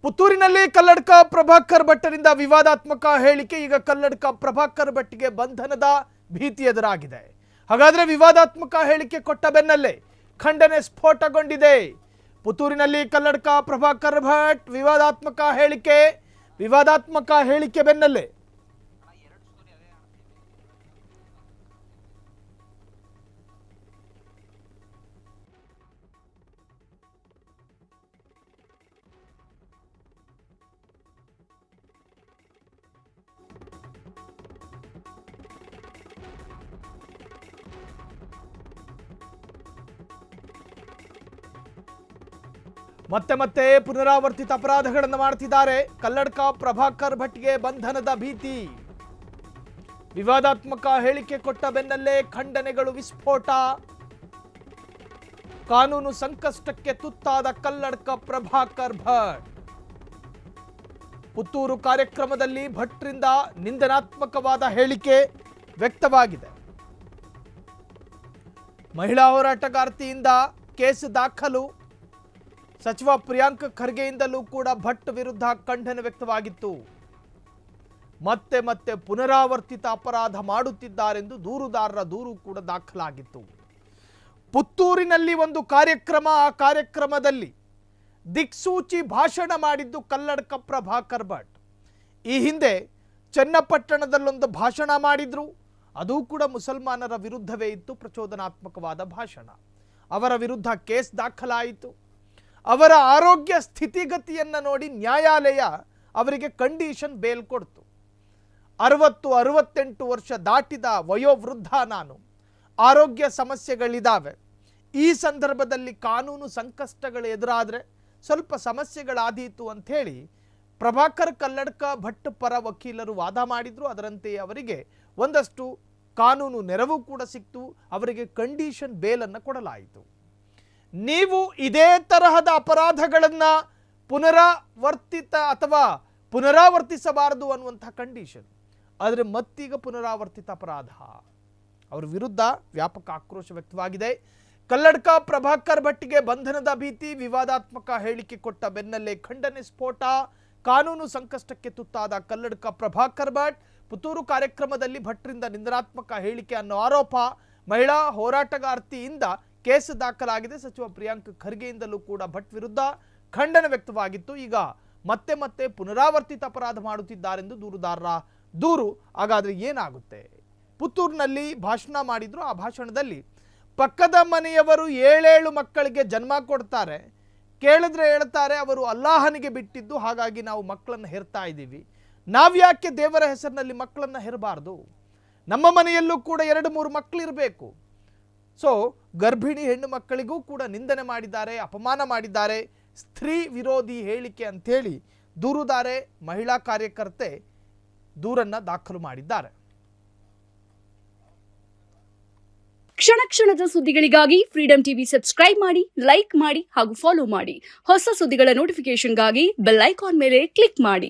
ಪುತ್ತೂರಿನಲ್ಲಿ ಕಲ್ಲಡ್ಕ ಪ್ರಭಾಕರ್ ಭಟ್ಟರಿಂದ ವಿವಾದಾತ್ಮಕ ಹೇಳಿಕೆ. ಈಗ ಕಲ್ಲಡ್ಕ ಪ್ರಭಾಕರ್ ಭಟ್ಗೆ ಬಂಧನದ ಭೀತಿ ಎದುರಾಗಿದೆ. ಹಾಗಾದ್ರೆ ವಿವಾದಾತ್ಮಕ ಹೇಳಿಕೆ ಕೊಟ್ಟ ಬೆನ್ನಲ್ಲೇ ಖಂಡನೆ ಸ್ಫೋಟಗೊಂಡಿದೆ. ಪುತ್ತೂರಿನಲ್ಲಿ ಕಲ್ಲಡ್ಕ ಪ್ರಭಾಕರ್ ಭಟ್ ವಿವಾದಾತ್ಮಕ ಹೇಳಿಕೆ ಬೆನ್ನಲ್ಲೇ ಮತ್ತೆ ಪುನರಾವರ್ತಿತ ಅಪರಾಧಗಳನ್ನು ಮಾಡ್ತಿದ್ದಾರೆ. ಕಲ್ಲಡ್ಕ ಪ್ರಭಾಕರ್ ಭಟ್ಗೆ ಬಂಧನದ ಭೀತಿ. ವಿವಾದಾತ್ಮಕ ಹೇಳಿಕೆ ಕೊಟ್ಟ ಬೆನ್ನಲ್ಲೇ ಖಂಡನೆಗಳು ವಿಸ್ಫೋಟ. ಕಾನೂನು ಸಂಕಷ್ಟಕ್ಕೆ ತುತ್ತಾದ ಕಲ್ಲಡ್ಕ ಪ್ರಭಾಕರ್ ಭಟ್. ಪುತ್ತೂರು ಕಾರ್ಯಕ್ರಮದಲ್ಲಿ ಭಟ್ರಿಂದ ನಿಂದನಾತ್ಮಕವಾದ ಹೇಳಿಕೆ ವ್ಯಕ್ತವಾಗಿದೆ. ಮಹಿಳಾ ಹೋರಾಟಗಾರ್ತಿಯಿಂದ ಕೇಸ್ ದಾಖಲು. ಸಚಿವ ಪ್ರಿಯಾಂಕ್ ಖರ್ಗೆಯಿಂದಲೂ ಕೂಡ ಭಟ್ ವಿರುದ್ಧ ಖಂಡನೆ ವ್ಯಕ್ತವಾಗಿತ್ತು. ಮತ್ತೆ ಪುನರಾವರ್ತಿತ ಅಪರಾಧ ಮಾಡುತ್ತಿದ್ದಾರೆಂದು ದೂರುದಾರರ ದೂರು ಕೂಡ ದಾಖಲಾಗಿತ್ತು. ಪುತ್ತೂರಿನಲ್ಲಿ ಒಂದು ಕಾರ್ಯಕ್ರಮ, ಆ ಕಾರ್ಯಕ್ರಮದಲ್ಲಿ ದಿಕ್ಸೂಚಿ ಭಾಷಣ ಮಾಡಿದ್ದು ಕಲ್ಲಡ್ಕ ಪ್ರಭಾಕರ್ ಭಟ್. ಈ ಹಿಂದೆ ಚನ್ನಪಟ್ಟಣದಲ್ಲೊಂದು ಭಾಷಣ ಮಾಡಿದ್ರು. ಅದು ಕೂಡ ಮುಸಲ್ಮಾನರ ವಿರುದ್ಧವೇ ಇತ್ತು, ಪ್ರಚೋದನಾತ್ಮಕವಾದ ಭಾಷಣ. ಅವರ ವಿರುದ್ಧ ಕೇಸ್ ದಾಖಲಾಯಿತು. ಅವರ ಆರೋಗ್ಯ ಸ್ಥಿತಿಗತಿಯನ್ನು ನೋಡಿ ನ್ಯಾಯಾಲಯ ಅವರಿಗೆ ಕಂಡೀಷನ್ ಬೇಲ್ ಕೊಡ್ತು. 60-68 ವರ್ಷ ದಾಟಿದ ವಯೋವೃದ್ಧ ನಾನು, ಆರೋಗ್ಯ ಸಮಸ್ಯೆಗಳಿದ್ದಾವೆ. ಈ ಸಂದರ್ಭದಲ್ಲಿ ಕಾನೂನು ಸಂಕಷ್ಟಗಳು ಎದುರಾದರೆ ಸ್ವಲ್ಪ ಸಮಸ್ಯೆಗಳಾದೀತು ಅಂಥೇಳಿ ಪ್ರಭಾಕರ್ ಕಲ್ಲಡ್ಕ ಭಟ್ ಪರ ವಕೀಲರು ವಾದ ಮಾಡಿದ್ರು. ಅದರಂತೆ ಅವರಿಗೆ ಒಂದಷ್ಟು ಕಾನೂನು ನೆರವು ಕೂಡ ಸಿಕ್ತು. ಅವರಿಗೆ ಕಂಡೀಷನ್ ಬೇಲನ್ನು ಕೊಡಲಾಯಿತು. ನೀವು ಇದೇ ತರಹದ ಅಪರಾಧಗಳನ್ನು ಪುನರಾವರ್ತಿಸಬಾರದು ಅನ್ನುವಂಥ ಕಂಡೀಷನ್. ಆದರೆ ಮತ್ತೀಗ ಪುನರಾವರ್ತಿತ ಅಪರಾಧ. ಅವರ ವಿರುದ್ಧ ವ್ಯಾಪಕ ಆಕ್ರೋಶ ವ್ಯಕ್ತವಾಗಿದೆ. ಕಲ್ಲಡ್ಕ ಪ್ರಭಾಕರ್ ಭಟ್ಗೆ ಬಂಧನದ ಭೀತಿ. ವಿವಾದಾತ್ಮಕ ಹೇಳಿಕೆ ಕೊಟ್ಟ ಬೆನ್ನಲ್ಲೇ ಖಂಡನೆ ಸ್ಫೋಟ. ಕಾನೂನು ಸಂಕಷ್ಟಕ್ಕೆ ತುತ್ತಾದ ಕಲ್ಲಡ್ಕ ಪ್ರಭಾಕರ್ ಭಟ್. ಪುತ್ತೂರು ಕಾರ್ಯಕ್ರಮದಲ್ಲಿ ಭಟ್ರಿಂದ ನಿಂದನಾತ್ಮಕ ಹೇಳಿಕೆ ಅನ್ನೋ ಆರೋಪ. ಮಹಿಳಾ ಹೋರಾಟಗಾರ್ತಿಯಿಂದ ಕೇಸ್ ದಾಖಲಾಗಿದೆ. ಸಚಿವ ಪ್ರಿಯಾಂಕ್ ಖರ್ಗೆಯಿಂದಲೂ ಕೂಡ ಭಟ್ ವಿರುದ್ಧ ಖಂಡನೆ ವ್ಯಕ್ತವಾಗಿತ್ತು. ಈಗ ಮತ್ತೆ ಪುನರಾವರ್ತಿತ ಅಪರಾಧ ಮಾಡುತ್ತಿದ್ದಾರೆಂದು ದೂರುದಾರರ ದೂರು. ಹಾಗಾದ್ರೆ ಏನಾಗುತ್ತೆ? ಪುತ್ತೂರಿನಲ್ಲಿ ಭಾಷಣ ಮಾಡಿದ್ರು. ಆ ಭಾಷಣದಲ್ಲಿ ಪಕ್ಕದ ಮನೆಯವರು 7 ಮಕ್ಕಳಿಗೆ ಜನ್ಮ ಕೊಡ್ತಾರೆ, ಕೇಳಿದ್ರೆ ಹೇಳ್ತಾರೆ ಅವರು ಅಲ್ಲಾಹನಿಗೆ ಬಿಟ್ಟಿದ್ದು, ಹಾಗಾಗಿ ನಾವು ಮಕ್ಕಳನ್ನು ಹೆರ್ತಾ ಇದ್ದೀವಿ. ನಾವ್ಯಾಕೆ ದೇವರ ಹೆಸರಿನಲ್ಲಿ ಮಕ್ಕಳನ್ನು ಹೆರಬಾರ್ದು? ನಮ್ಮ ಮನೆಯಲ್ಲೂ ಕೂಡ 2-3 ಮಕ್ಕಳಿರಬೇಕು. ಸೊ ಗರ್ಭಿಣಿ ಹೆಣ್ಣು ಮಕ್ಕಳಿಗೂ ಕೂಡ ನಿಂದನೆ ಮಾಡಿದ್ದಾರೆ, ಅಪಮಾನ ಮಾಡಿದ್ದಾರೆ. ಸ್ತ್ರೀ ವಿರೋಧಿ ಹೇಳಿಕೆ ಅಂಥೇಳಿ ದೂರುದಾರೆ ಮಹಿಳಾ ಕಾರ್ಯಕರ್ತೆ ದೂರನ್ನ ದಾಖಲು ಮಾಡಿದ್ದಾರೆ. ಕ್ಷಣದ ಸುದ್ದಿಗಳಿಗಾಗಿ ಫ್ರೀಡಂ ಟಿವಿ ಸಬ್ಸ್ಕ್ರೈಬ್ ಮಾಡಿ, ಲೈಕ್ ಮಾಡಿ ಹಾಗೂ ಫಾಲೋ ಮಾಡಿ. ಹೊಸ ಸುದ್ದಿಗಳ ನೋಟಿಫಿಕೇಶನ್ಗಾಗಿ ಬೆಲ್ ಐಕಾನ್ ಮೇಲೆ ಕ್ಲಿಕ್ ಮಾಡಿ.